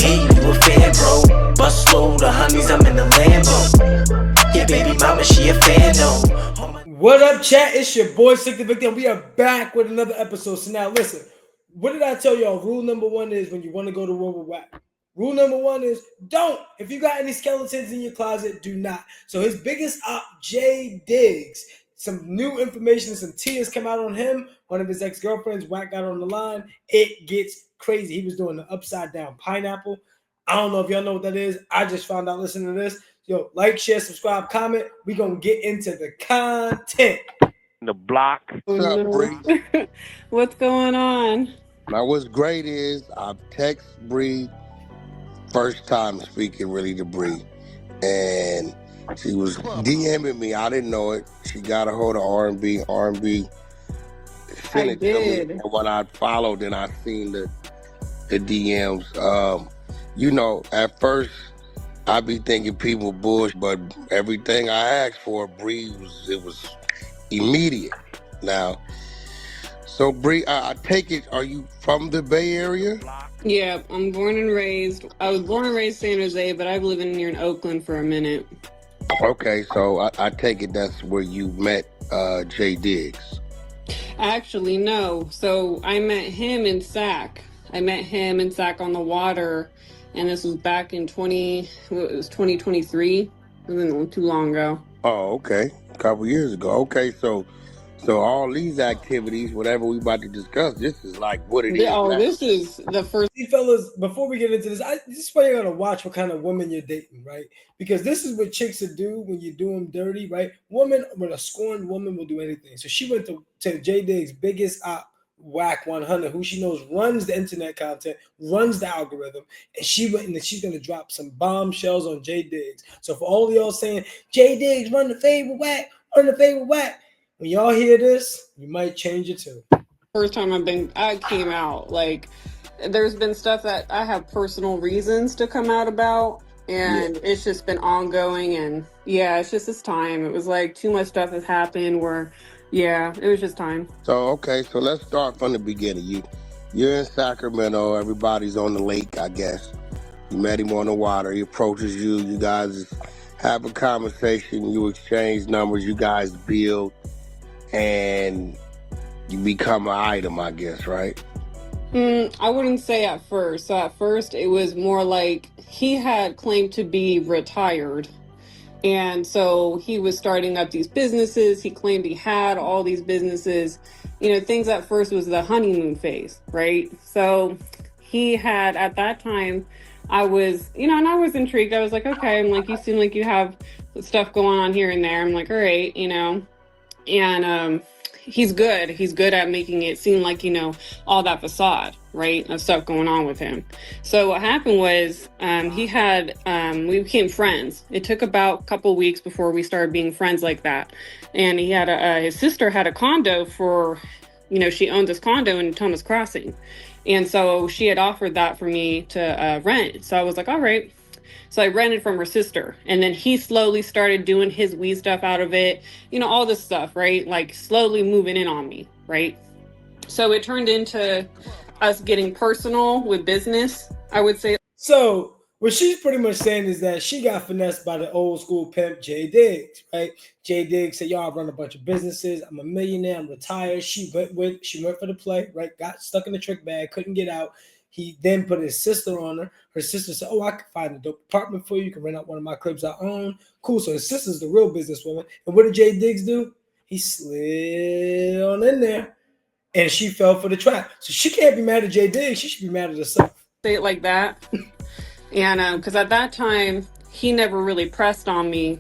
me, you a fan, bro. Bust slow, the honeys, I'm in the Lambo. Yeah, baby mama, she a fan, though. What up, chat? It's your boy, Slicktor Victor, and we are back with another episode. So now, listen, what did I tell y'all? Rule number one is when you want to go to war with WACK. Rule number one is don't. If you got any skeletons in your closet, do not. So his biggest op, Jay Diggs, some new information, some tears come out on him. One of his ex-girlfriends, WACK, got on the line. It gets crazy. He was doing the upside down pineapple. I don't know if y'all know what that is. I just found out listening to this. Yo, like, share, subscribe, comment. We gonna get into the content. The block. What's up, Bree? What's going on? Now, what's great is I've texted Bree, first time speaking really to Bree, and she was DMing me. I didn't know it. She got a hold of R&B sent it to me. And when I followed and I seen the DMs, you know, at first I be thinking people bullshit, but everything I asked for, Bree, it was immediate. Now, so Bree, I take it, are you from the Bay Area? Yeah, I'm born and raised. I was born and raised San Jose, but I've lived here in Oakland for a minute. Okay, so I take it that's where you met Jay Diggs. Actually, no. So I met him in SAC. I met him in SAC on the water, and this was back in 2023. It wasn't too long ago. Oh, okay. A couple years ago. Okay, so all these activities, whatever we about to discuss, this is like what it is. Oh, now. this is the first. See, fellas, before we get into this, this is why you gotta watch what kind of woman you're dating, right? Because this is what chicks will do when you do them dirty, right? Woman, when a scorned woman will do anything. So she went to Jay Diggs' biggest op, WACK 100, who she knows runs the internet content, runs the algorithm, and she went and she's gonna drop some bombshells on Jay Diggs. So for all of y'all saying Jay Diggs run the fade with WACK, run the fade with WACK, when y'all hear this, you might change it too. First time I came out. Like, there's been stuff that I have personal reasons to come out about, and it's just been ongoing. And yeah, it's time. It was like too much stuff has happened where, yeah, it was just time. So okay, so let's start from the beginning. You're in Sacramento. Everybody's on the lake, I guess. You met him on the water. He approaches you. You guys have a conversation. You exchange numbers. You guys build, and you become an item, I guess, right? I wouldn't say at first. So at first, it was more like he had claimed to be retired. And so he was starting up these businesses. He claimed he had all these businesses. You know, things at first was the honeymoon phase, right? So he had, at that time, I was, and I was intrigued. I was like, okay, I'm like, you seem like you have stuff going on here and there. I'm like, all right, and he's good. He's good at making it seem like, all that facade, right, of stuff going on with him. So what happened was we became friends. It took about a couple weeks before we started being friends like that. And he had his sister had a condo for, she owned this condo in Thomas Crossing. And so she had offered that for me to rent. So I was like, all right. So I rented from her sister, and then he slowly started doing his weed stuff out of it, all this stuff, right? Like slowly moving in on me, right? So it turned into us getting personal with business, I would say. So what she's pretty much saying is that she got finessed by the old school pimp Jay Diggs, right? Jay Diggs said, "Y'all run a bunch of businesses. I'm a millionaire. I'm retired." She went for the play, right? Got stuck in the trick bag, couldn't get out. He then put his sister on her. Her sister said, "Oh, I can find a dope apartment for you. You can rent out one of my cribs I own." Cool. So his sister's the real businesswoman. And what did Jay Diggs do? He slid on in there, and she fell for the trap. So she can't be mad at Jay Diggs. She should be mad at herself. Say it like that. And because at that time, he never really pressed on me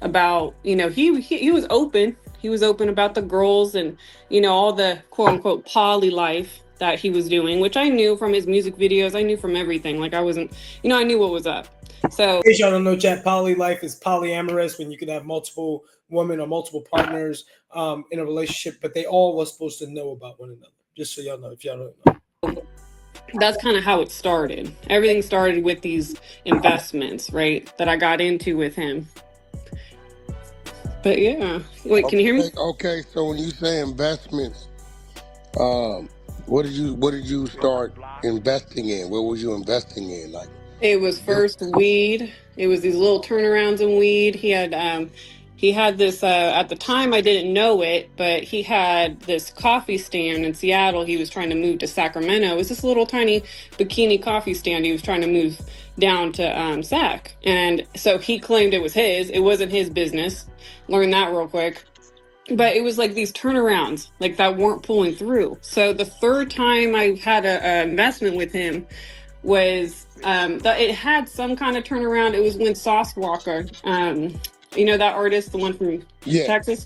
about, he was open. He was open about the girls and, all the quote unquote poly life that he was doing, which I knew from his music videos. I knew from everything. Like I wasn't, I knew what was up. So in case y'all don't know, chat, poly life is polyamorous, when you can have multiple women or multiple partners in a relationship, but they all were supposed to know about one another. Just so y'all know, if y'all don't know. That's kind of how it started. Everything started with these investments, right, that I got into with him. But yeah, wait, can you hear me? Okay, so when you say investments, what did you start investing in? What was you investing in? Like It was first weed. It was these little turnarounds in weed. He had this at the time I didn't know it, but he had this coffee stand in Seattle. He was trying to move to Sacramento. It was this little tiny bikini coffee stand. He was trying to move down to Sac. And so he claimed it was his. It wasn't his business. Learned that real quick. But it was like these turnarounds like that weren't pulling through. So the third time I had a investment with him was that it had some kind of turnaround. It was when Sauce Walker, you know that artist, the one from Yeah, Texas.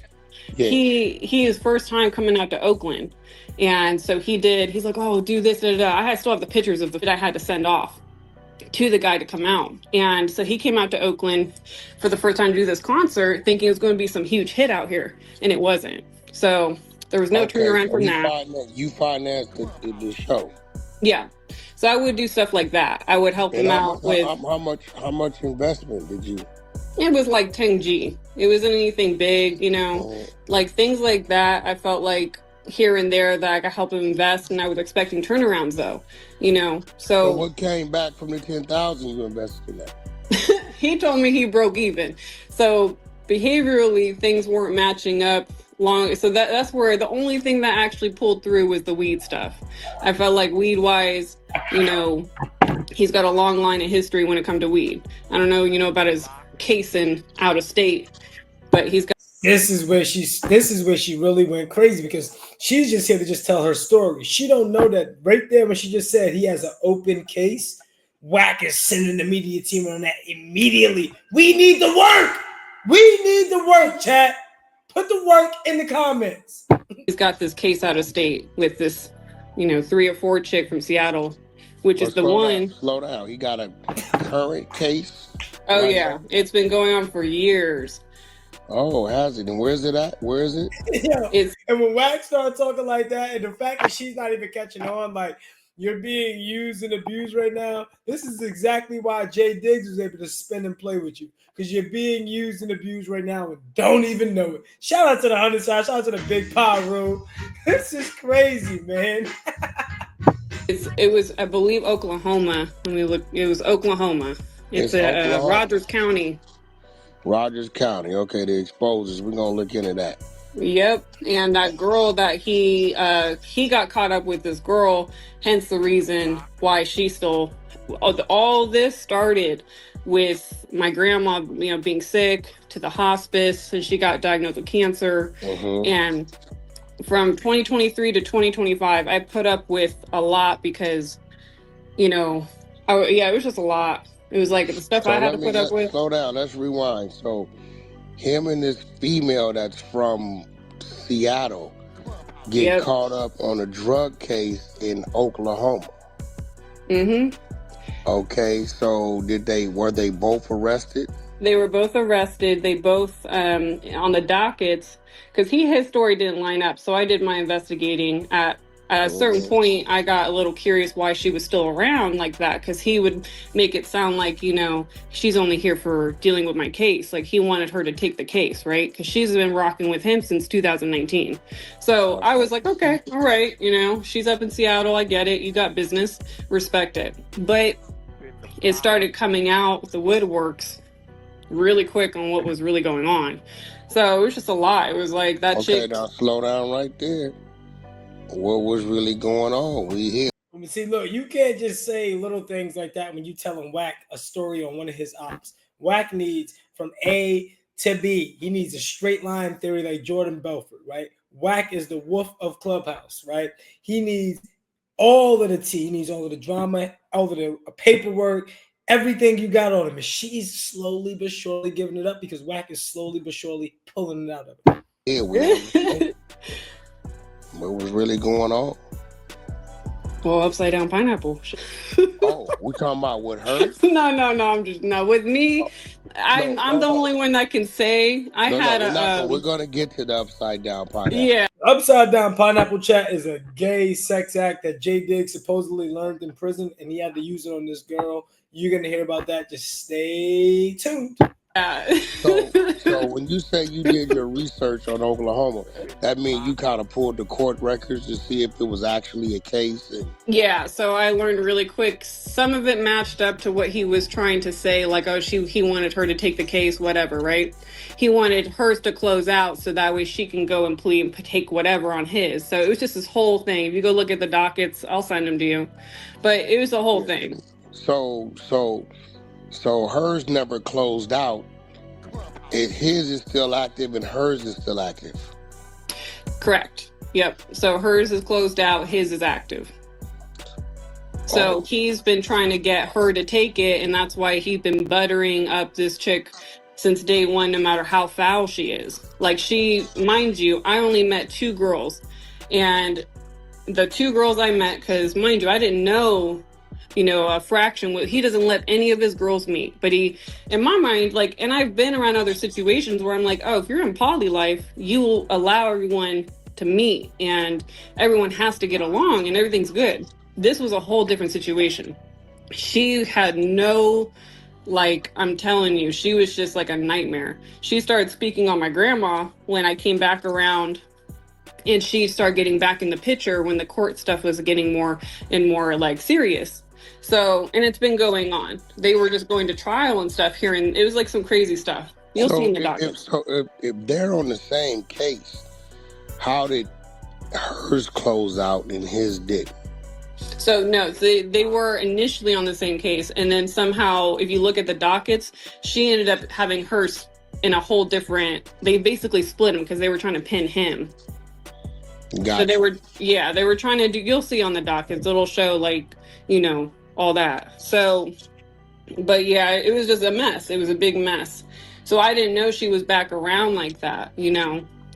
yeah. He his first time coming out to Oakland, and so he's like, oh, do this, da, da, da. I still have the pictures of the that I had to send off to the guy to come out, and so he came out to Oakland for the first time to do this concert, thinking it was going to be some huge hit out here, and it wasn't. So there was no Okay, turnaround so from that. you financed the show. Yeah. So I would do stuff like that. I would help And them out with. how much investment did you? It was like 10G. It wasn't anything big, you know, like things like that. I felt like here and there that I could help him invest, and I was expecting turnarounds though, you know. So So what came back from the 10,000 you invested in that? he told me he broke even. So behaviorally, things weren't matching up long. So that's where the only thing that actually pulled through was the weed stuff. I felt like weed wise, you know, he's got a long line of history when it comes to weed. I don't know, you know, about his case in out of state, but he's got. This is where she really went crazy, because she's just here to just tell her story. She don't know that right there when she just said he has an open case. WACK is sending the media team on that immediately. We need the work. We need the work, chat. Put the work in the comments. He's got this case out of state with this, you know, 3 or 4 chick from Seattle, which is the one. Slow down. He got a current case. Oh right yeah, now? it's been going on for years. Oh, has it? And where's it at? Where is it? Yeah. And when WACK started talking like that, and the fact that she's not even catching on, like, you're being used and abused right now. This is exactly why Jay Diggs was able to spin and play with you, because you're being used and abused right now and don't even know it. Shout out to the 100 side. Shout out to the Big Power Room. This is crazy, man. It was, I believe, Oklahoma. Let me look. It was Oklahoma. It's Oklahoma. Rogers County. Rogers County. Okay, the exposures. We're gonna look into that. Yep. And that girl that he got caught up with, this girl, hence the reason why she still. All this started with my grandma, you know, being sick, to the hospice, and she got diagnosed with cancer. And from 2023 to 2025, I put up with a lot because, you know, it was just a lot. It was like the stuff I had to put up with. Slow down. Let's rewind. So, him and this female that's from Seattle get caught up on a drug case in Oklahoma. Okay, so were they both arrested? They were both arrested. They both on the dockets, because his story didn't line up. So I did my investigating. At a certain point, I got a little curious why she was still around like that, because he would make it sound like, you know, she's only here for dealing with my case. Like he wanted her to take the case, right? Because she's been rocking with him since 2019. So I was like, okay, all right, you know, she's up in Seattle. I get it. You got business. Respect it. But it started coming out with the woodworks really quick on what was really going on. So it was just a lot. It was like that chick. Okay, now slow down right there. What was really going on? We here. See, look, you can't just say little things like that when you telling WACK a story on one of his ops. WACK needs from A to B. He needs a straight line theory like Jordan Belfort, right? WACK is the wolf of Clubhouse, right? He needs all of the tea. He needs all of the drama, all of the paperwork, everything you got on him. And she's slowly but surely giving it up, because WACK is slowly but surely pulling it out of him. Yeah, we know. What was really going on? Well, upside down pineapple. Oh, we talking about with her? No. I'm just with me. I'm the only one that can say we're gonna get to the upside down pineapple. Yeah, upside down pineapple chat is a gay sex act that Jay Diggs supposedly learned in prison, and he had to use it on this girl. You're gonna hear about that. Just stay tuned. Yeah. So when you say you did your research on Oklahoma, that means you kind of pulled the court records to see if it was actually a case. And Yeah, so I learned really quick. Some of it matched up to what he was trying to say, like, oh, he wanted her to take the case, whatever, right? He wanted hers to close out so that way she can go and plead and take whatever on his. So it was just this whole thing. If you go look at the dockets, I'll send them to you. But it was the whole thing. So hers never closed out. His is still active and hers is still active. Correct. Yep. So hers is closed out, his is active. So he's been trying to get her to take it, and that's why he's been buttering up this chick since day one, no matter how foul she is. Like, mind you, I only met 2 girls, and the 2 girls I met, because mind you, I didn't know, a fraction. He doesn't let any of his girls meet, but he, in my mind, like, and I've been around other situations where I'm like, oh, if you're in poly life, you will allow everyone to meet, and everyone has to get along, and everything's good. This was a whole different situation. She had no, like, I'm telling you, she was just like a nightmare. She started speaking on my grandma when I came back around, and she started getting back in the picture when the court stuff was getting more and more like serious. So, and it's been going on. They were just going to trial and stuff here, and it was like some crazy stuff. You'll see in the dockets. If they're on the same case, how did hers close out and his didn't? So no, they were initially on the same case, and then somehow, if you look at the dockets, she ended up having hers in a whole different. They basically split him because they were trying to pin him. Gotcha. So they were trying to do. You'll see on the dockets, it'll show like all that. So, but yeah, it was just a mess. It was a big mess. So I didn't know she was back around like that,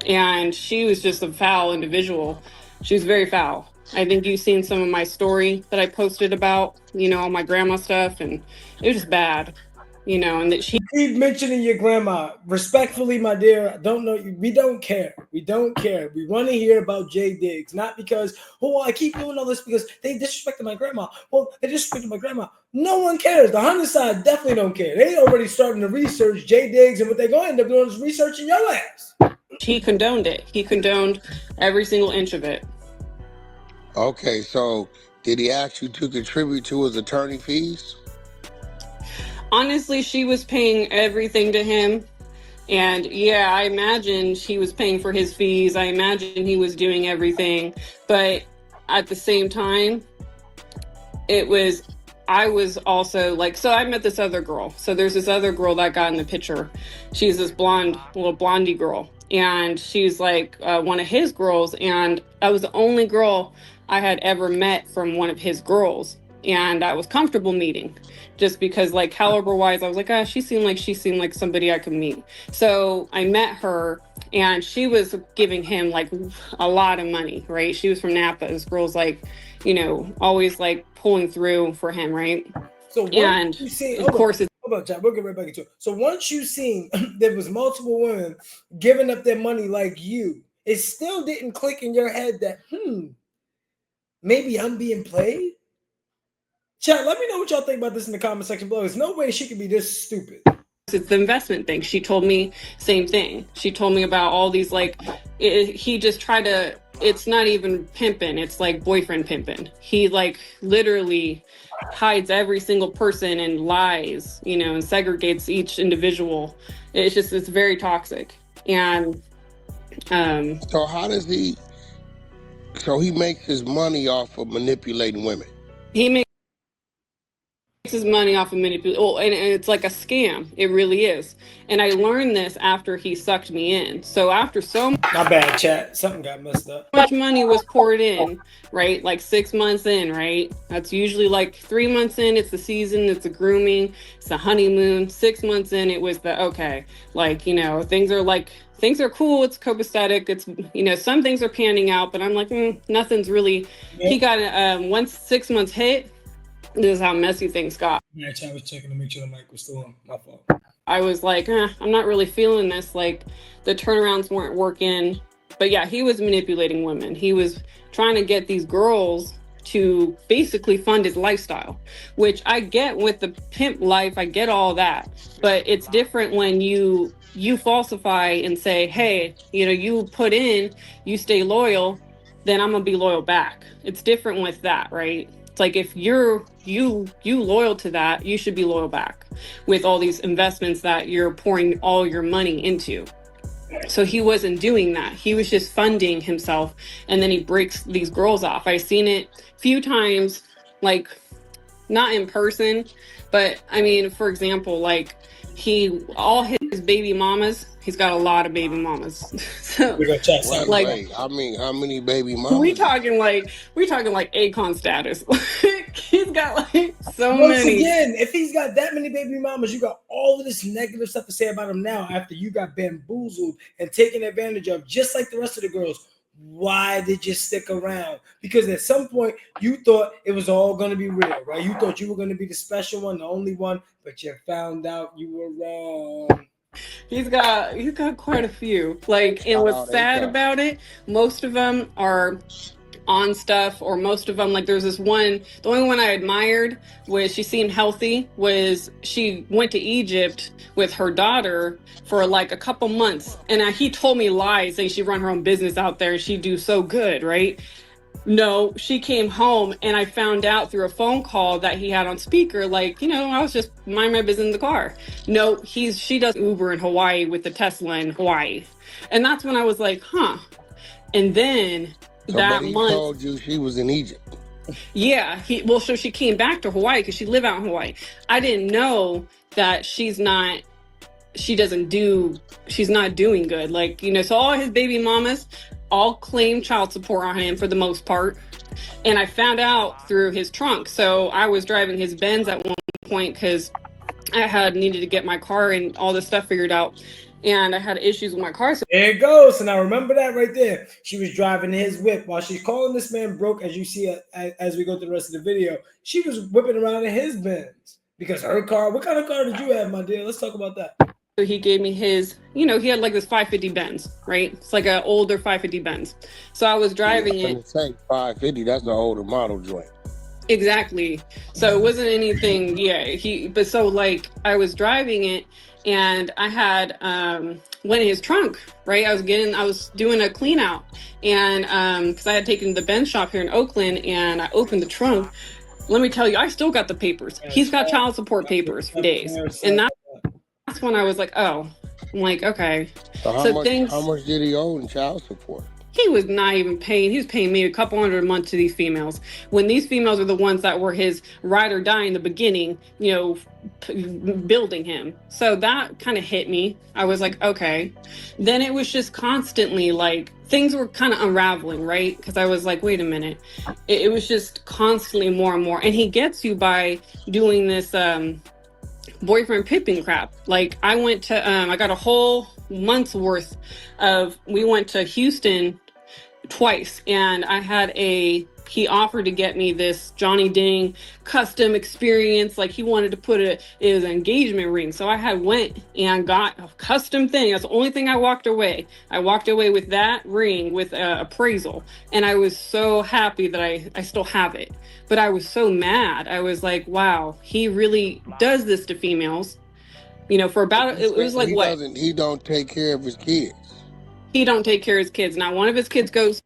and she was just a foul individual. She was very foul. I think you've seen some of my story that I posted about, all my grandma stuff, and it was just bad, and that she keep mentioning your grandma. Respectfully, my dear, I don't know. We don't care. We don't care. We want to hear about Jay Diggs, not because, I keep doing all this because they disrespected my grandma. Well, they disrespected my grandma. No one cares. The Hunter side definitely don't care. They already starting to research Jay Diggs, and what they're going to end up doing is researching your ass. He condoned it. He condoned every single inch of it. Okay, so did he ask you to contribute to his attorney fees? Honestly, she was paying everything to him. And yeah, I imagine he was paying for his fees. I imagine he was doing everything. But at the same time, I was also like, so I met this other girl. So there's this other girl that got in the picture. She's this little blondie girl. And she's like one of his girls. And I was the only girl I had ever met from one of his girls. And I was comfortable meeting just because, like, caliber wise, I was like, she seemed like somebody I could meet. So I met her, and she was giving him like a lot of money, right? She was from Napa. This girl's like, always like pulling through for him, right? So and you see, of course, we'll get right back into it. So once you seen there was multiple women giving up their money like you, it still didn't click in your head that maybe I'm being played. Chat, let me know what y'all think about this in the comment section below. There's no way she could be this stupid. It's the investment thing. She told me same thing. She told me about all these, like, he just tried to, it's not even pimping. It's like boyfriend pimping. He like literally hides every single person and lies, and segregates each individual. It's very toxic. And so how does he, he makes his money off of manipulating women? He makes his money off of manipulation. Oh, and it's like a scam. It really is. And I learned this after he sucked me in. So after my bad, chat. Something got messed up. Much money was poured in, right? Like 6 months in, right? That's usually like 3 months in. It's the season. It's the grooming. It's the honeymoon. 6 months in, it was things are cool. It's copacetic. It's, some things are panning out, but I'm like, nothing's really. Yeah. He got once 6 months hit. This is how messy things got. Yeah, I was checking to make sure the mic was still on. My fault. I was like, I'm not really feeling this. Like, the turnarounds weren't working. But yeah, he was manipulating women. He was trying to get these girls to basically fund his lifestyle, which I get with the pimp life. I get all that, but it's different when you falsify and say, hey, you know, you put in, you stay loyal, then I'm gonna be loyal back. It's different with that, right? It's like if you're you loyal to that, you should be loyal back with all these investments that you're pouring all your money into. So he wasn't doing that. He was just funding himself, and then he breaks these girls off. I've seen it a few times, like not in person, but I mean, for example, like all his baby mamas, he's got a lot of baby mamas. So We're gonna check something. like, Wait, I mean, how many baby mamas? we talking like Akon status. Like, he's got like so Once many. again, if he's got that many baby mamas, you got all of this negative stuff to say about him now after you got bamboozled and taken advantage of, just like the rest of the girls. Why did you stick around? Because at some point you thought it was all going to be real, right? You thought you were going to be the special one, the only one, but you found out you were wrong. He's got quite a few. Like, and what's sad about it, most of them are on stuff, or most of them, like there's this one, the only one I admired was she seemed healthy, was she went to Egypt with her daughter for like a couple months, and he told me lies saying she run her own business out there and she'd do so good, right? No, she came home and I found out through a phone call that he had on speaker, like, you know, I was just mind my business in the car. No, she does Uber in Hawaii with the Tesla in Hawaii. And that's when I was like, huh. And then that month, told you she was in Egypt. Yeah, so she came back to Hawaii because she lived out in Hawaii. I didn't know that she's not doing good. Like, you know, so all his baby mamas all claim child support on him for the most part. And I found out through his trunk. So I was driving his Benz at one point because I had needed to get my car and all this stuff figured out. And I had issues with my car. So there it goes. And I remember that right there. She was driving his whip while she's calling this man broke, as you see as we go through the rest of the video. She was whipping around in his Benz because her car. What kind of car did you have, my dear? Let's talk about that. So he gave me his, you know, he had like this 550 Benz, right? It's like an older 550 Benz. So I was driving it. Say 550, that's the older model joint. Exactly. So it wasn't anything, but so like I was driving it and I had went in his trunk, right? I was doing a clean out, and because I had taken the Benz shop here in Oakland, and I opened the trunk. Let me tell you, I still got the papers. He's got child support papers for days. And that's when I was like, oh, I'm like, okay. So how much did he owe in child support? He was not even paying. He was paying me a couple $100 a month to these females. When these females are the ones that were his ride or die in the beginning, you know, building him. So that kind of hit me. I was like, okay. Then it was just constantly like things were kind of unraveling, right? Because I was like, wait a minute. It was just constantly more and more. And he gets you by doing this boyfriend pimping crap. Like I went to, I got a whole month's worth of, we went to Houston twice, and I had he offered to get me this Johnny Dang custom experience. Like he wanted to put it as an engagement ring. So I went and got a custom thing. That's the only thing I walked away. I walked away with that ring with appraisal. And I was so happy that I still have it. But I was so mad. I was like, wow, he really does this to females. You know, for about, it was like, what? He don't take care of his kids. He don't take care of his kids. Now, one of his kids goes.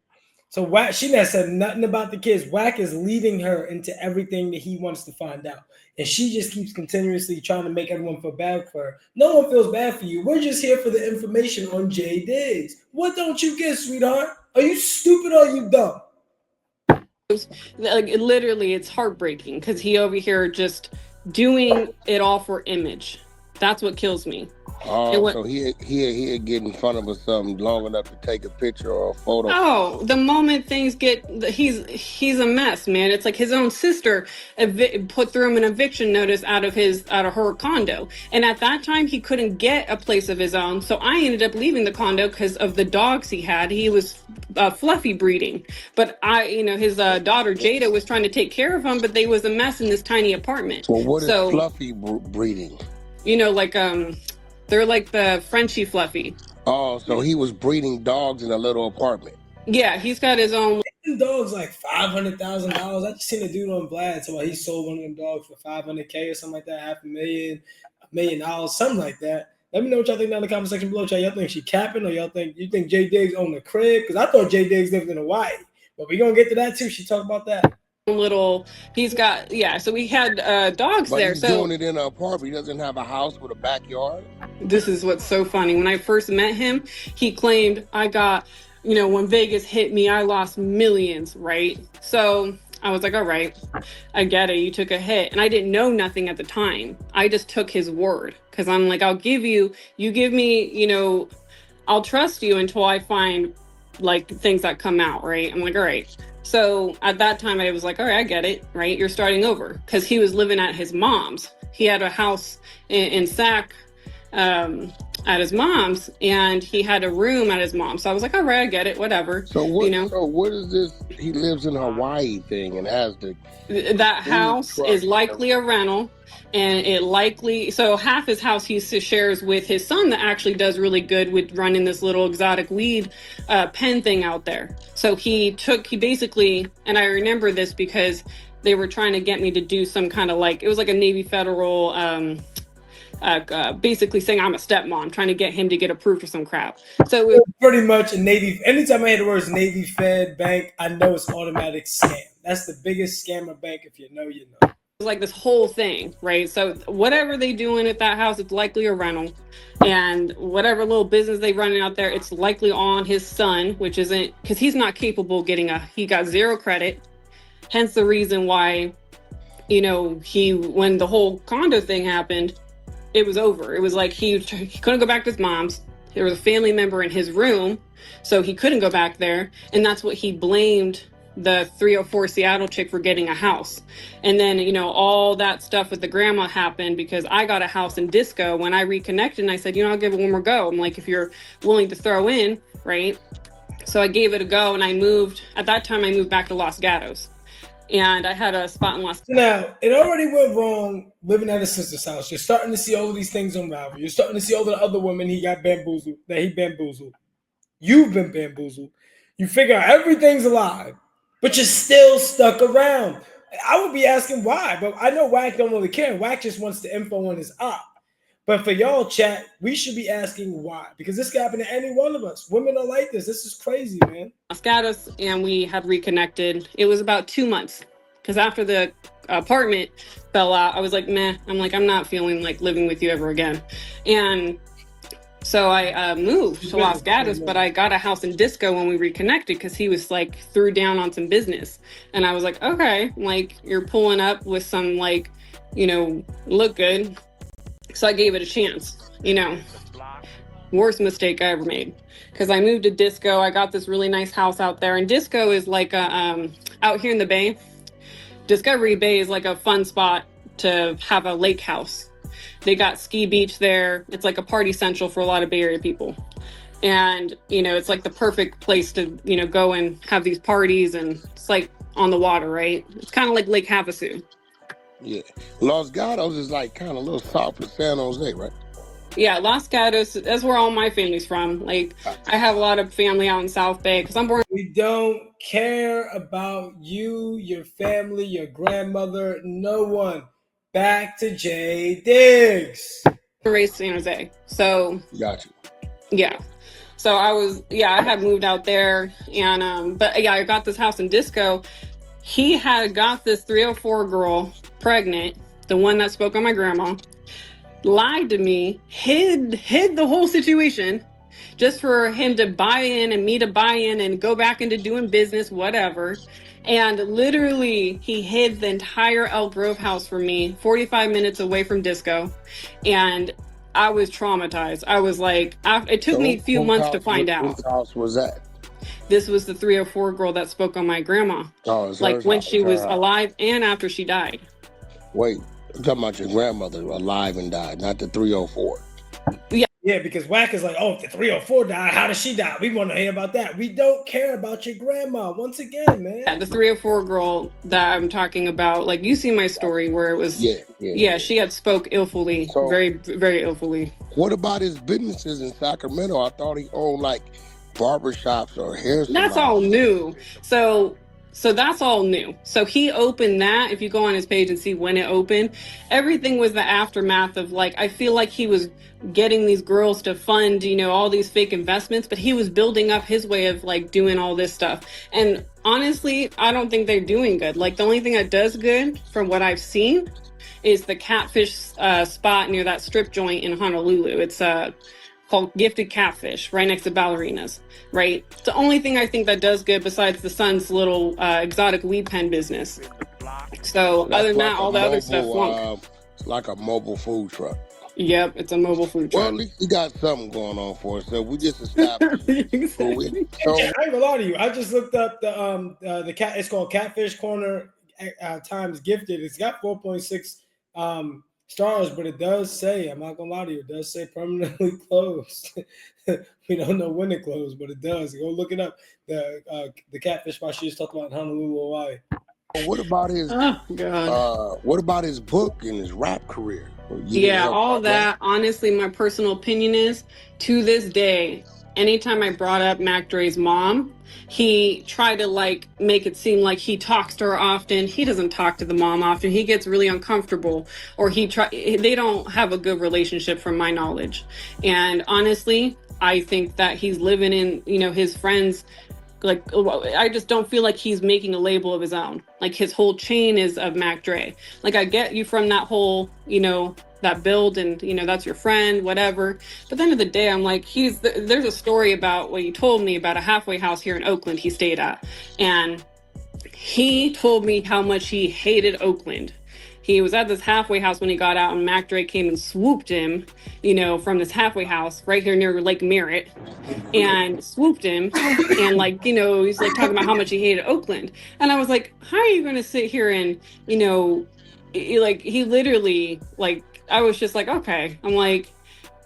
So WACK, she never said nothing about the kids. WACK is leading her into everything that he wants to find out. And she just keeps continuously trying to make everyone feel bad for her. No one feels bad for you. We're just here for the information on J Diggs. What don't you get, sweetheart? Are you stupid or are you dumb? Like literally, it's heartbreaking because he over here just doing it all for image. That's what kills me. Oh, so he get in front of us something long enough to take a picture or a photo. Oh, the moment things get, he's a mess, man. It's like his own sister put through him an eviction notice out of her condo, and at that time he couldn't get a place of his own. So I ended up leaving the condo because of the dogs he had. He was fluffy breeding, but his daughter Jada was trying to take care of him, but they was a mess in this tiny apartment. Well, what is fluffy breeding? You know, like they're like the Frenchie Fluffy. Oh, so he was breeding dogs in a little apartment. Yeah, he's got his own. Dogs like $500,000. I just seen a dude on Vlad so he sold one of them dogs for $500K or something like that, $500,000, $1 million, something like that. Let me know what y'all think down in the comment section below. Y'all think she capping, or you think Jay Diggs owned the crib? Because I thought Jay Diggs lived in Hawaii, but we're gonna get to that too. She talked about that. He's got, so we had dogs But there. he's So doing it in an apartment. He doesn't have a house with a backyard. this is what's so funny. When I first met him, he claimed I got, when Vegas hit me, I lost millions, right? So I was like, all right, I get it. You took a hit. And I didn't know nothing at the time. I just took his word because I'm like, you give me, I'll trust you until I find like things that come out, right? I'm like, all right. So at that time, I was like, all right, I get it, right? You're starting over, because he was living at his mom's. He had a house in Sac at his mom's, and he had a room at his mom's. So I was like, all right, I get it, whatever. So what is this? He lives in Hawaii thing and has that house is likely a rental. And so half his house he shares with his son that actually does really good with running this little exotic weed pen thing out there. So he basically, and I remember this because they were trying to get me to do some kind of it was like a Navy Federal, basically saying I'm a stepmom, trying to get him to get approved for some crap. So it was pretty much a Navy. Anytime I hear the words Navy, Fed, bank, I know it's automatic scam. That's the biggest scammer bank. If you know, you know. Like this whole thing, right? So whatever they doing at that house, it's likely a rental, and whatever little business they running out there, it's likely on his son, which isn't, because he's not capable of he got zero credit. Hence the reason why, when the whole condo thing happened, it was over. It was like he couldn't go back to his mom's. There was a family member in his room, so he couldn't go back there, and that's what he blamed the 304 Seattle chick for getting a house. And then, all that stuff with the grandma happened because I got a house in Disco. When I reconnected, and I said, I'll give it one more go. I'm like, if you're willing to throw in, right? So I gave it a go, and at that time I moved back to Los Gatos. And I had a spot in Los Gatos. Now, it already went wrong living at his sister's house. You're starting to see all of these things unravel. You're starting to see all the other women he bamboozled. You've been bamboozled. You figure out everything's alive, but you're still stuck around. I would be asking why, but I know WACK don't really care. WACK just wants the info on his op. But for y'all, chat, we should be asking why, because this could happen to any one of us. Women are like this. This is crazy, man. Los Gatos, and we had reconnected. It was about 2 months, because after the apartment fell out, I was like, meh. I'm not feeling like living with you ever again. And so I moved to Los Gatos, but I got a house in Disco when we reconnected because he was threw down on some business. And I was like, okay, you're pulling up with some look good. So I gave it a chance, worst mistake I ever made, because I moved to Disco. I got this really nice house out there, and Disco is out here in the Bay. Discovery Bay is like a fun spot to have a lake house. They got ski beach there. It's like a party central for a lot of Bay Area people. And, it's like the perfect place to, go and have these parties, and it's on the water, right? It's kind of like Lake Havasu. Yeah. Los Gatos is kind of a little south of San Jose, right? Yeah, Los Gatos, that's where all my family's from. I have a lot of family out in South Bay because I'm born. We don't care about you, your family, your grandmother, no one. Back to Jay Diggs. Raised in San Jose. So. Got you. Yeah. So I had moved out there, and but yeah, I got this house in Disco. He had got this 304 girl pregnant, the one that spoke on my grandma, lied to me, hid the whole situation just for him to buy in and me to buy in and go back into doing business, whatever. And literally he hid the entire Elk Grove house from me, 45 minutes away from Disco. And I was traumatized. I was like, it took me a few months to find out. What house was that? This was the 304 girl that spoke on my grandma. Oh, when she was alive and after she died. Wait, I'm talking about your grandmother alive and died, not the 304. Yeah, because WACK is like, oh, the 304 died. How did she die? We want to hear about that. We don't care about your grandma. Once again, man. Yeah, the 304 girl that I'm talking about, you see my story where it was. Yeah, she had spoke illfully, very, very illfully. What about his businesses in Sacramento? I thought he owned barbershops or hair salons. That's all new. So that's all new. So he opened that. If you go on his page and see when it opened, everything was the aftermath of, like, I feel like he was getting these girls to fund, you know, all these fake investments, but he was building up his way of like doing all this stuff. And honestly, I don't think they're doing good. Like, the only thing that does good from what I've seen is the catfish spot near that strip joint in Honolulu. It's called Gifted Catfish, right next to Ballerinas, right? It's the only thing I think that does good besides the son's little exotic weed pen business. So That's other than like that, a all the other mobile, stuff flunk. it's like a mobile food truck. Yep, it's a mobile food Well, truck. at least we got something going on for us. So we just established. Exactly. So I ain't gonna lie to you. I just looked up the cat. It's called Catfish Corner times Gifted. It's got 4.6 stars, but it does say, I'm not gonna lie to you, it does say permanently closed. We don't know when it closed, but it does. Go look it up. The catfish spot she just talked about in Honolulu, Hawaii. what about his Oh God. what about his book and his rap career? Yeah, all that. Honestly, my personal opinion is, to this day, anytime I brought up Mac Dre's mom, he tried to like make it seem like he talks to her often. He doesn't talk to the mom often. He gets really uncomfortable, or they don't have a good relationship from my knowledge. And honestly, I think that he's living in, you know, his friends. Like, I just don't feel like he's making a label of his own. Like, his whole chain is of Mac Dre. Like, I get you from that whole, you know, that build, and, you know, that's your friend, whatever. But at the end of the day, I'm like, there's a story about what you told me about a halfway house here in Oakland he stayed at. And he told me how much he hated Oakland. He was at this halfway house when he got out, and Mac Dre came and swooped him, you know, from this halfway house right here near Lake Merritt, and swooped him. And, like, you know, he's like talking about how much he hated Oakland. And I was like, how are you going to sit here and, you know, like, he literally, like, I was just like, okay. I'm like,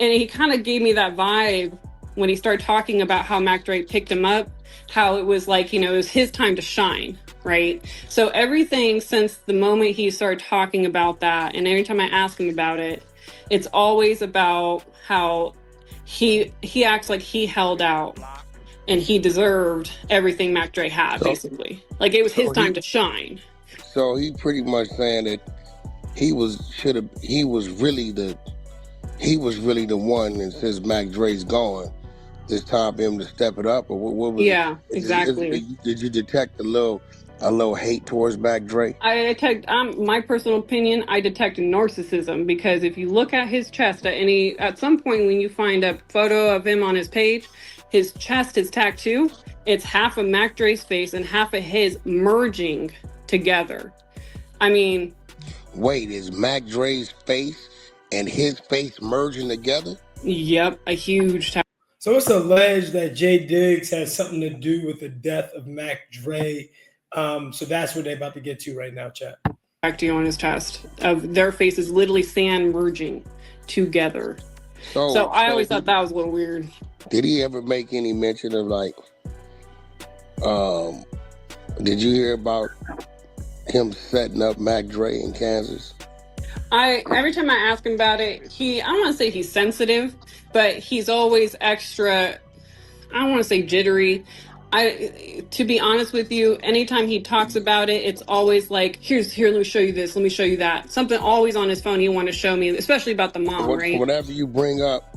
and he kind of gave me that vibe when he started talking about how Mac Dre picked him up, how it was like, you know, it was his time to shine. Right. So everything since the moment he started talking about that, and every time I ask him about it, it's always about how he acts like he held out and he deserved everything Mac Dre had, basically. Like, it was his time to shine. So he pretty much saying that he was really the one, and since Mac Dre's gone, it's time for him to step it up. Or what was Yeah, it? exactly. Did you detect a little hate towards Mac Dre? I detect, my personal opinion, I detect narcissism, because if you look at his chest at some point when you find a photo of him on his page, his chest, his tattoo, it's half of Mac Dre's face and half of his merging together. I mean, wait, is Mac Dre's face and his face merging together? Yep, a huge tattoo. So it's alleged that Jay Diggs has something to do with the death of Mac Dre. So that's what they're about to get to right now, chat. Tattoo on his chest of their faces literally sand merging together. So I always thought that was a little weird. Did he ever make any mention of, like, did you hear about him setting up Mac Dre in Kansas? Every time I ask him about it, I don't want to say he's sensitive, but he's always extra, I don't want to say jittery. To be honest with you, anytime he talks about it, it's always like, here, let me show you this, let me show you that. Something always on his phone he want to show me, especially about the mom, right? Whenever you bring up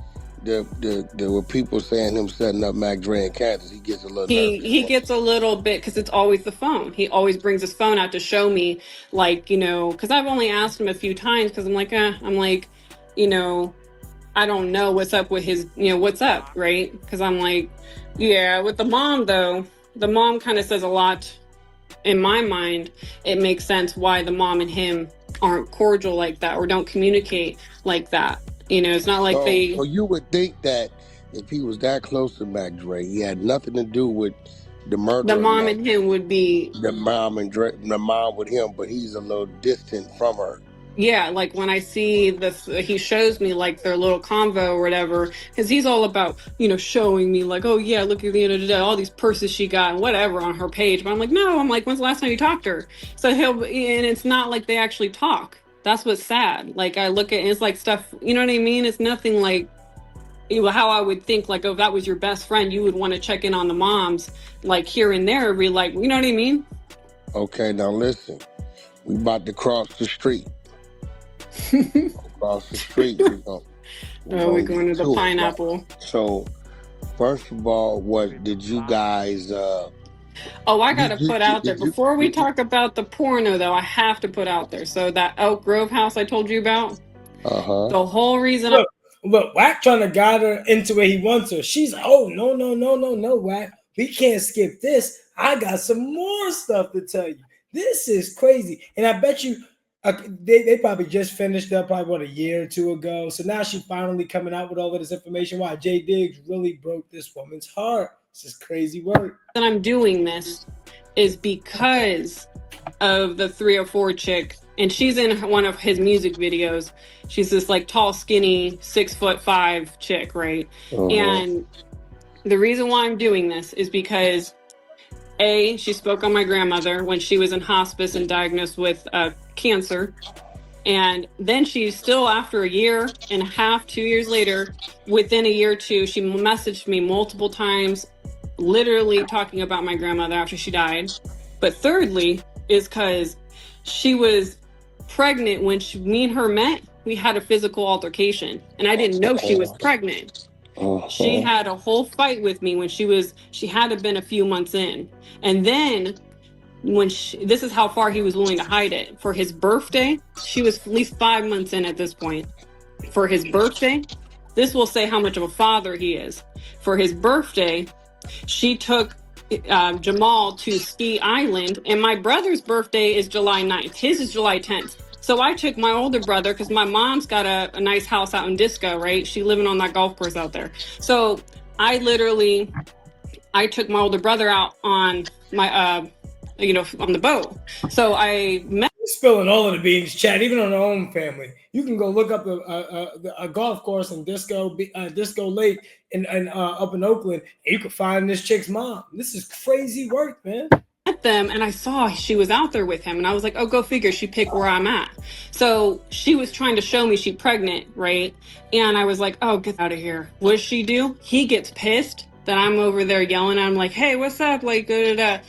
the people saying him setting up Mac Dre in Kansas, he gets a little nervous. He gets a little bit, because it's always the phone. He always brings his phone out to show me, like, you know, because I've only asked him a few times, because I'm like, you know, I don't know what's up with his, you know, what's up, right? Because I'm like, yeah, with the mom, though, the mom kind of says a lot. In my mind, it makes sense why the mom and him aren't cordial like that, or don't communicate like that. You know, it's not like So you would think that if he was that close to Mac Dre, he had nothing to do with the murder. The mom and him would be the mom with him, but he's a little distant from her. Yeah, like when I see this, he shows me like their little convo or whatever, because he's all about, you know, showing me like, oh yeah, look at the end of the day, all these purses she got and whatever on her page. But I'm like, no, when's the last time you talked to her? So and it's not like they actually talk. That's what's sad. Like, I look at it, it's like stuff, you know what I mean? It's nothing like, how I would think, like, if that was your best friend, you would want to check in on the moms, like, here and there, be like, you know what I mean? Okay, now listen. We about to cross the street. Across the street. We're going to the pineapple. Right? So, first of all, what did you guys... Oh, I got to put out there, before we talk about the porno, though, I have to put out there. So that Elk Grove house I told you about, the whole reason... Look, Wack trying to guide her into where he wants her. She's like, oh, no, Wack. We can't skip this. I got some more stuff to tell you. This is crazy. And I bet you they probably just finished up probably, a year or two ago. So now she's finally coming out with all of this information. Wow, Jay Diggs really broke this woman's heart. This is crazy work. That I'm doing this is because of the 304 chick. And she's in one of his music videos. She's this like tall, skinny, 6'5" chick, right? And the reason why I'm doing this is because A, she spoke on my grandmother when she was in hospice and diagnosed with cancer. And then she still, after a year and a half, 2 years later, within a year or two, she messaged me multiple times, literally talking about my grandmother after she died. But thirdly is because she was pregnant when me and her met. We had a physical altercation and I didn't know she was pregnant. She had a whole fight with me when she had to been a few months in. And then when this is how far he was willing to hide it. For his birthday, she was at least 5 months in at this point. For his birthday, this will say how much of a father he is. For his birthday, she took Jamal to Ski Island, and my brother's birthday is July 9th. His is July 10th. So I took my older brother, because my mom's got a nice house out in Disco, right? She living on that golf course out there. So I took my older brother out on my, on the boat. So I met. Spilling all of the beans, Chad, even on our own family. You can go look up a golf course in Disco Lake and up in Oakland, and you can find this chick's mom. This is crazy work, man. Met them and I saw she was out there with him, and I was like, oh, go figure, she picked where I'm at. So she was trying to show me she's pregnant, right? And I was like, oh, get out of here. What does she do? He gets pissed that I'm over there yelling. I'm like, hey, what's up? Like, da.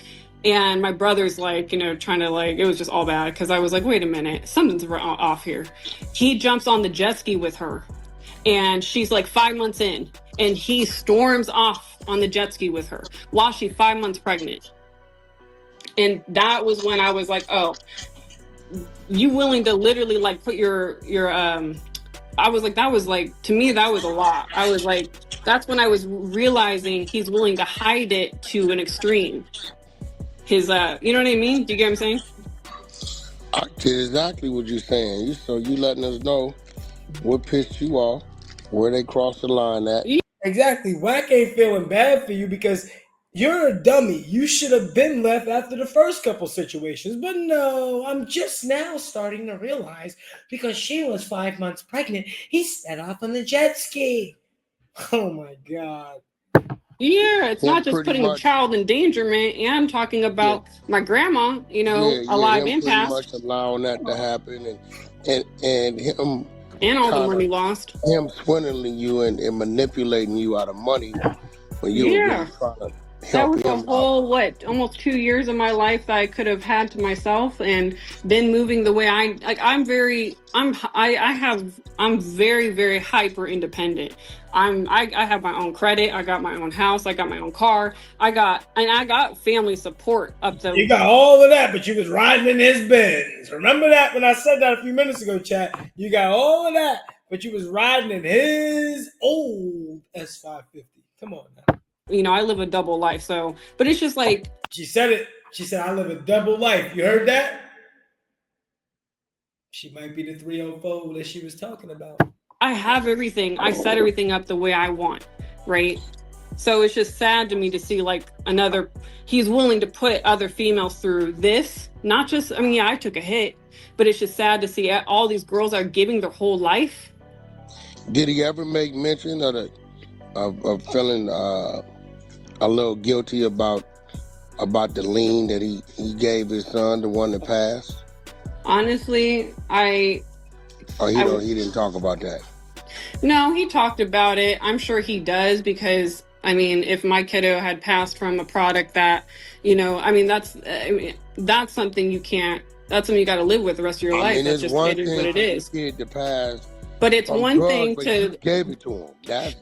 And my brother's like, trying to it was just all bad, because I was like, wait a minute, something's off here. He jumps on the jet ski with her, and she's like 5 months in, and he storms off on the jet ski with her while she's 5 months pregnant. And that was when I was like, oh, you willing to literally put your I was like, that was to me, that was a lot. I was like, that's when I was realizing he's willing to hide it to an extreme. His, you know what I mean? Do you get what I'm saying? I get exactly what you're saying. So you letting us know what pissed you off, where they crossed the line at. Exactly. Wack ain't feeling bad for you because you're a dummy. You should have been left after the first couple situations. But no, I'm just now starting to realize because she was 5 months pregnant, he set off on the jet ski. Oh my God. Yeah, it's not just putting child endangerment, and talking about my grandma, alive and passed. Much allowing that to happen, and him and all the money lost. Him swindling you and manipulating you out of money when you were really trying to help him. That was a whole almost 2 years of my life that I could have had to myself, and then moving the way I'm very, very hyper independent. I have my own credit. I got my own house. I got my own car. I got family support up there. You got all of that, but you was riding in his Benz. Remember that when I said that a few minutes ago, chat? You got all of that, but you was riding in his old S550. Come on now. I live a double life. But it's just like. She said it. She said, I live a double life. You heard that? She might be the 304 that she was talking about. I have everything. I set everything up the way I want, right? So it's just sad to me to see he's willing to put other females through this. Not just, I took a hit, but it's just sad to see all these girls are giving their whole life. Did he ever make mention of feeling a little guilty about the lien that he gave his son, the one that passed? Honestly, he didn't talk about that. No, he talked about it. I'm sure he does because I mean, if my kiddo had passed from a product that, that's something you can't. That's something you got to live with the rest of your I life. mean, That's it's just one it is what thing it for your is. kid to pass But it's from one drugs, thing but you to gave it to him. That's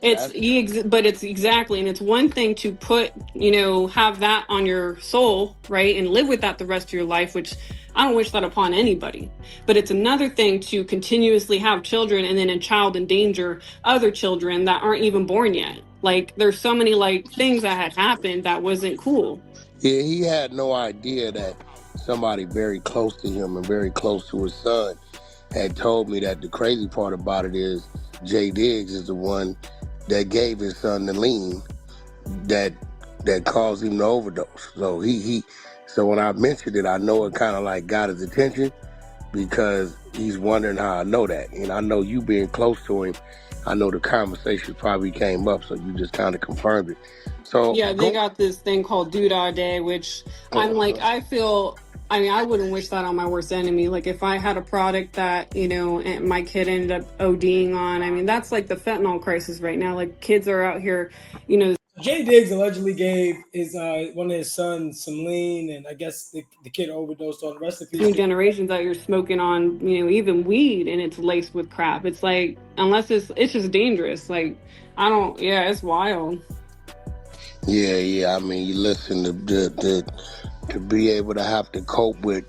but it's exactly, and it's one thing to put, have that on your soul, right, and live with that the rest of your life, which I don't wish that upon anybody. But it's another thing to continuously have children and then a child endanger other children that aren't even born yet. Like there's so many like things that had happened that wasn't cool. Yeah, he had no idea that somebody very close to him and very close to his son had told me that the crazy part about it is Jay Diggs is the one that gave his son the lean that caused him to overdose. So so when I mentioned it, I know it kind of like got his attention because he's wondering how I know that. And I know you being close to him, I know the conversation probably came up, so you just kind of confirmed it. So Yeah, they got this thing called Doodah Day, which I'm like, I wouldn't wish that on my worst enemy. Like if I had a product that, and my kid ended up ODing on, I mean, that's like the fentanyl crisis right now. Like kids are out here, Jay Diggs allegedly gave his one of his sons some lean, and I guess the kid overdosed on. The rest of the new generations out here smoking on, even weed, and it's laced with crap. It's like, unless it's just dangerous. Like, it's wild. Yeah. I mean, you listen to be able to have to cope with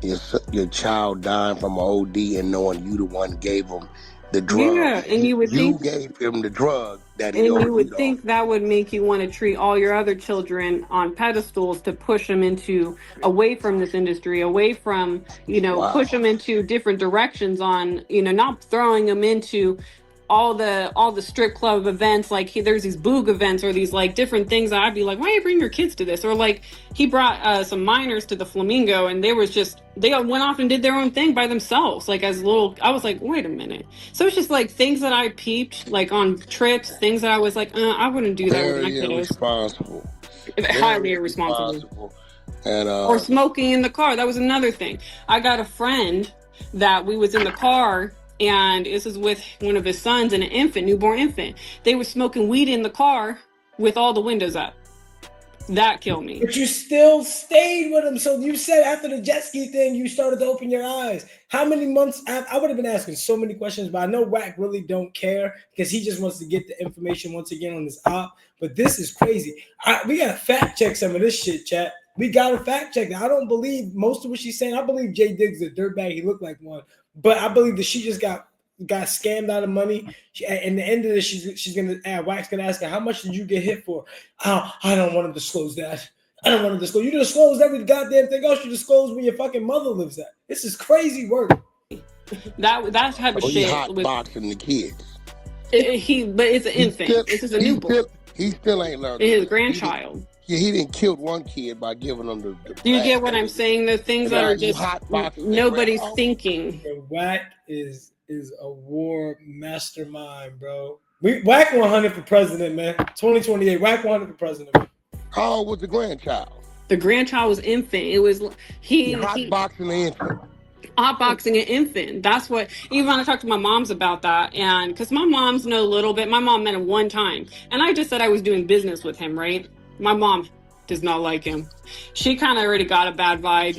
your child dying from an OD and knowing you the one gave him the drug. Yeah, and you would think gave him the drug that he And you would OD'd think on. that would make you want to treat all your other children on pedestals to push them away from this industry, away from, Wow. push them into different directions on, not throwing them into all the strip club events. Like there's these boog events or these like different things that I'd be like, why you bring your kids to this? Or like he brought some minors to the Flamingo and they went off and did their own thing by themselves. Like I was like, wait a minute. So it's just like things that I peeped like on trips, things that I was like, I wouldn't do that with my Very kiddos. irresponsible. Highly irresponsible. And or smoking in the car. That was another thing. I got a friend that we was in the car, and this is with one of his sons and an newborn infant. They were smoking weed in the car with all the windows up. That killed me. But you still stayed with him. So you said after the jet ski thing, you started to open your eyes. How many months? I would have been asking so many questions, but I know WACK really don't care because he just wants to get the information once again on his op. But this is crazy. We got to fact check some of this shit, chat. We got to fact check it. I don't believe most of what she's saying. I believe Jay Diggs is a dirtbag. He looked like one. But I believe that she just got scammed out of money. And the end of this, she's gonna WACK's gonna ask her, how much did you get hit for? I don't want to disclose that. I don't want to disclose. You disclose every goddamn thing else. You disclose where your fucking mother lives at. This is crazy work. That type of shit. He hotboxing the kids. But it's an infant. This is a newborn. He still ain't learned. His grandchild. He didn't kill one kid by giving them the Do you get what I'm saying? The things that are just nobody's thinking. WACK is a war mastermind, bro. WACK 100 for president, man. 2028. WACK 100 for president. How old was the grandchild? The grandchild was infant. It was he hotboxing the infant. Hotboxing an infant. That's what, even I talked to my moms about that, and because my moms know a little bit. My mom met him one time, and I just said I was doing business with him, right? My mom does not like him. She kind of already got a bad vibe,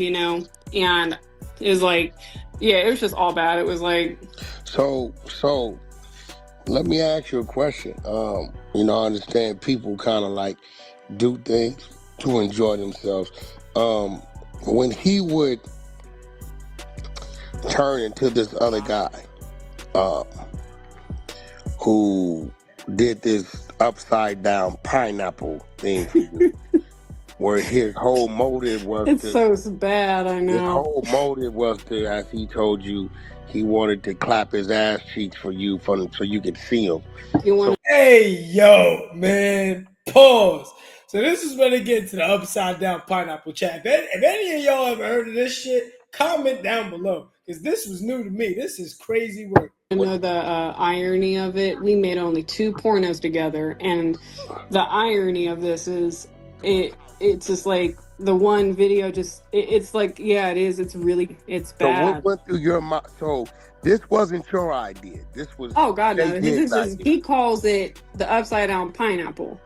and it was like, yeah, it was just all bad. It was like, so let me ask you a question. I understand people kind of like do things to enjoy themselves. When he would turn into this other guy who did this upside down pineapple thing for you, where his whole motive was so bad, I know. His whole motive was to, as he told you, he wanted to clap his ass cheeks for you so you could see him. Hey, yo, man. Pause. So this is when they get to the upside down pineapple chat. If any of y'all ever heard of this shit, comment down below. Because this was new to me. This is crazy work. You know the irony of it? We made only 2 pornos together. And the irony of this is it's just like the one video it's like, yeah, it is. It's bad. So what went through your mind? So This wasn't your idea. This was Oh God, no! Jay This Diggs' is idea. he calls it the upside down pineapple.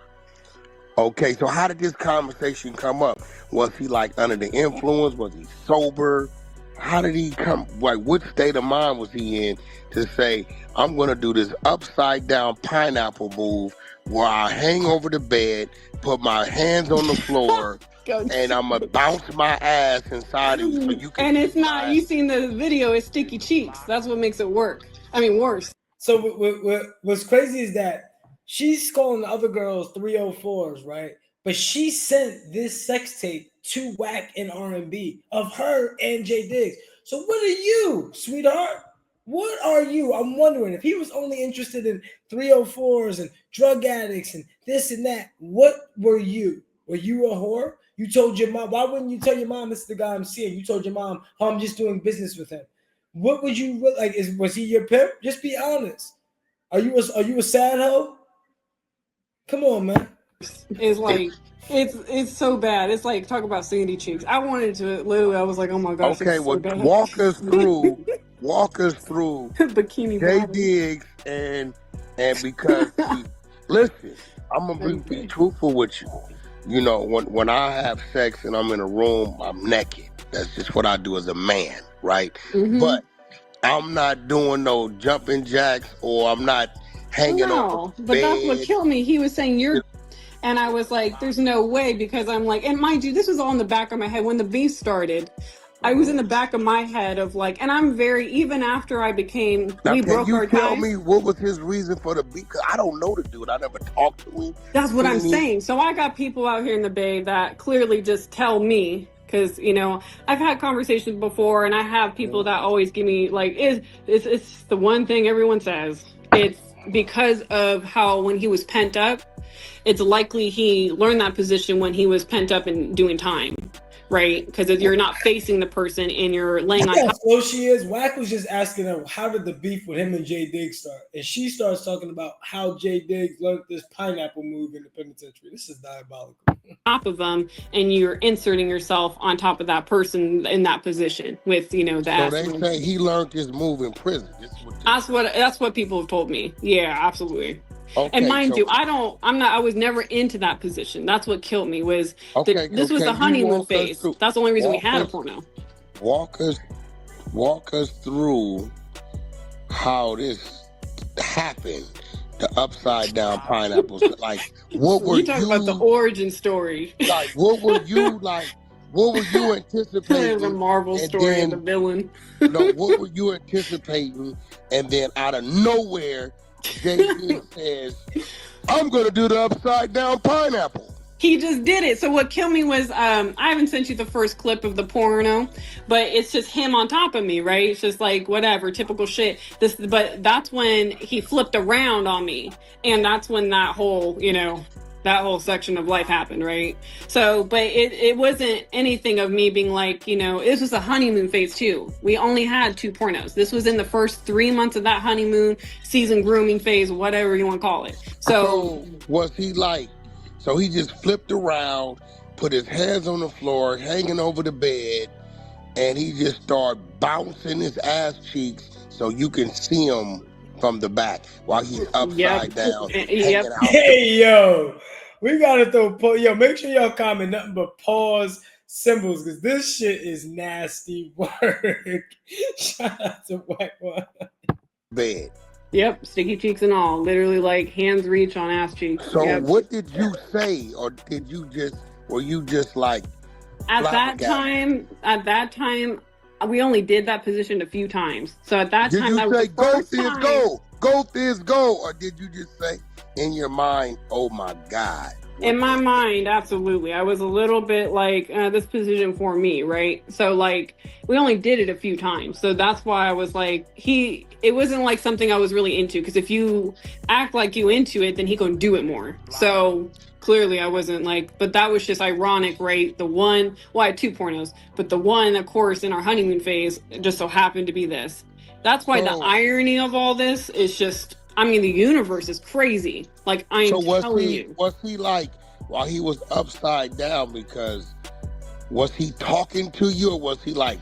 Okay, so how did this conversation come up? Was he like under the influence? Was he sober? How did he come? Like, what state of mind was he in to say, I'm going to do this upside down pineapple move where I hang over the bed, put my hands on the floor, and I'm going to bounce my ass inside of you so you can. And it's not, you seen the video, it's sticky cheeks. That's what makes it worse. So what's crazy is that she's calling the other girls 304s, right? But she sent this sex tape to WACK and R&B of her and Jay Diggs. So what are you, sweetheart? What are you? I'm wondering if he was only interested in 304s and drug addicts and this and that. What were you? Were you a whore? You told your mom. Why wouldn't you tell your mom this is the guy I'm seeing? You told your mom, oh, I'm just doing business with him. What would you like? Was he your pimp? Just be honest. Are you a sad hoe? Come on, man. It's like it's so bad. It's like talk about sandy cheeks. I wanted to literally. I was like, oh my gosh. Okay, well, so walk us through bikini Jay bottom. Diggs and because listen, I'm gonna be truthful with you. You know, when I have sex and I'm in a room, I'm naked. That's just what I do as a man, right? Mm-hmm. But I'm not doing no jumping jacks or I'm not hanging over the but bed. that's what killed me. He was saying you're, and I was like, there's no way, because I'm like, and mind you, this was all in the back of my head when the beef started. I was in the back of my head of like, and I'm very, even after I became, now, we broke our ties. Can you tell ties. me what was his reason for the beef? Because I don't know the dude. I never talked to him. That's what I'm saying. So I got people out here in the Bay that clearly just tell me, because, you know, I've had conversations before and I have people that always give me like, it's the one thing everyone says. It's because of how when he was pent up, it's likely he learned that position when he was pent up and doing time. Right, because if you're not facing the person and you're laying on top. So she is. WACK was just asking her, how did the beef with him and Jay Diggs start? And she starts talking about how Jay Diggs learned this pineapple move in the penitentiary. This is diabolical. Top of them, and you're inserting yourself on top of that person in that position with, you know, that. So they say he learned this move in prison. That's what people have told me. Yeah, absolutely. Okay, and mind you, I was never into that position. That's what killed me was this was the honeymoon phase. That's the only reason we had a porno. Walk us through how this happened. The upside down pineapples. Like, what were you talking about the origin story? Like, what were you anticipating? It was a Marvel story of the villain. No, what were you anticipating? And then out of nowhere, Jay says, I'm going to do the upside down pineapple. He just did it. So what killed me was, I haven't sent you the first clip of the porno, but it's just him on top of me, right? It's just like, whatever, typical shit. But that's when he flipped around on me. And that's when that whole, you know, that whole section of life happened, right? So, but it wasn't anything of me being like, you know, this was a honeymoon phase too. We only had 2 pornos. This was in the first 3 months of that honeymoon season grooming phase, whatever you want to call it. So was he like, so he just flipped around, put his hands on the floor, hanging over the bed, and he just started bouncing his ass cheeks so you can see him from the back while he's upside down. Yep. Hey, yo. We gotta throw make sure y'all comment nothing but pause symbols because this shit is nasty work. Shout out to White One. Bed. Yep, sticky cheeks and all. Literally like hands reach on ass cheeks. So what did you say, or were you just like at that time we only did that position a few times. So at that time that was the first time. Go is go, or did you just say in your mind, oh my God? In my mind, absolutely. I was a little bit like, this position for me, right? So like, we only did it a few times. So that's why I was like, it wasn't like something I was really into. Because if you act like you into it, then he gonna do it more. So clearly I wasn't like, but that was just ironic, right? I had 2 pornos, but the one, of course, in our honeymoon phase, just so happened to be this. That's why the irony of all this is just, I mean, the universe is crazy. Like, I'm telling you. Was he like, while he was upside down, because was he talking to you, or was he like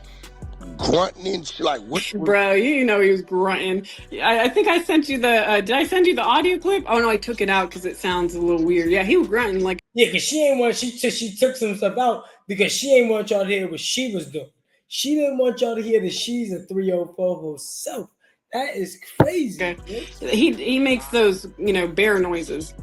grunting and shit. Like, what? Bro, you know he was grunting. I think I sent you the. Did I send you the audio clip? Oh no, I took it out because it sounds a little weird. Yeah, he was grunting like. Yeah, because she ain't want. She took some stuff out because she ain't want y'all to hear what she was doing. She didn't want y'all to hear that she's a 304 herself. That is crazy. Okay. He makes those, you know, bear noises.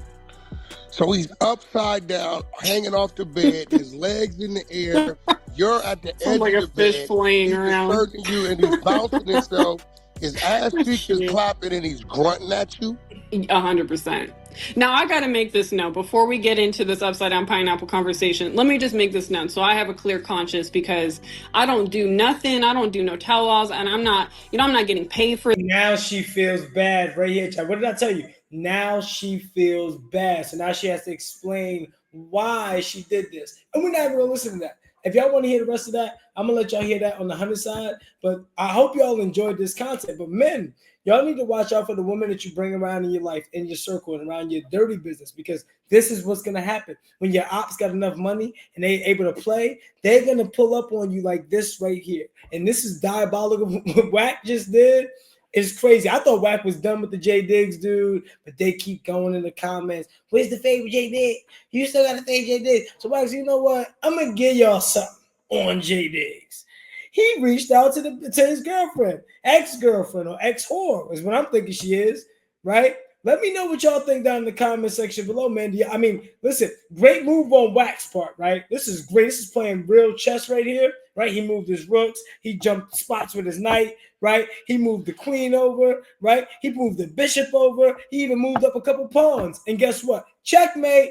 So he's upside down, hanging off the bed, his legs in the air. You're at the edge like of a the fish bed. flying He's around. inserting you, and he's bouncing himself. His ass cheek is clapping, and he's grunting at you. 100%. Now I got to make this note before we get into this upside down pineapple conversation. Let me just make this known so I have a clear conscience, because I don't do nothing. I don't do no tell-alls, and I'm not, you know, I'm not getting paid for. Now she feels bad right here, Chad. What did I tell you? Now she feels bad. So now she has to explain why she did this. And we're not even going to listen to that. If y'all want to hear the rest of that, I'm going to let y'all hear that on the Hunter side. But I hope y'all enjoyed this content. But men, y'all need to watch out for the women that you bring around in your life, in your circle, and around your dirty business, because this is what's going to happen. When your ops got enough money and they're able to play, they're going to pull up on you like this right here. And this is diabolical. What WACK just did is crazy. I thought WACK was done with the J Diggs dude, but they keep going in the comments. Where's the fade with J Diggs? You still got to fade J Diggs. So WACK, you know what? I'm going to give y'all something on J Diggs. He reached out to his girlfriend, ex-girlfriend or ex-whore is what I'm thinking she is, right? Let me know what y'all think down in the comment section below, man. I mean, listen, great move on WACK's part, right? This is great. This is playing real chess right here, right? He moved his rooks. He jumped spots with his knight, right? He moved the queen over, right? He moved the bishop over. He even moved up a couple pawns. And guess what? Checkmate.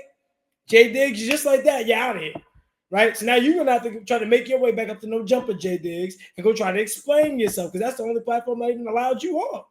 J Diggs, just like that, you're out of here. Right? So now you're going to have to try to make your way back up to no jumper, J Diggs, and go try to explain yourself, because that's the only platform that even allowed you on.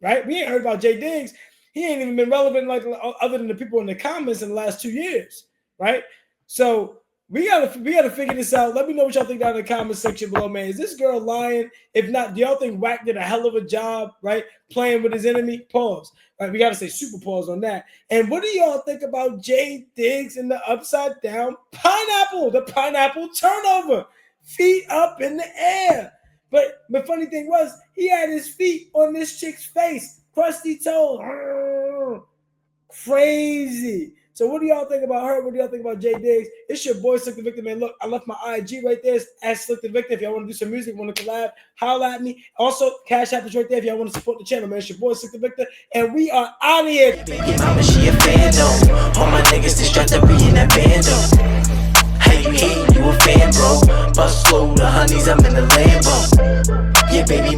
Right? We ain't heard about J Diggs. He ain't even been relevant like other than the people in the comments in the last 2 years. Right? So we gotta figure this out. Let me know what y'all think down in the comment section below, man. Is this girl lying? If not, do y'all think WACK did a hell of a job, right? Playing with his enemy? Pause. Right, we got to say super pause on that. And what do y'all think about J Diggs and the upside down pineapple? The pineapple turnover. Feet up in the air. But the funny thing was, he had his feet on this chick's face. Crusty toes. Crazy. So what do y'all think about her? What do y'all think about J Diggs? It's your boy, Slicktor Victor, man. Look, I left my IG right there at Slicktor Victor. If y'all want to do some music, want to collab, holla at me. Also, Cash App is right there if y'all want to support the channel, man. It's your boy, Slicktor Victor, and we are out of here. Baby mama, she a fan though. All my niggas, they strapped up in that band though. How you hating? You a fan, bro? Bust slow, the honeys, I'm in the Lambo. Yeah, baby.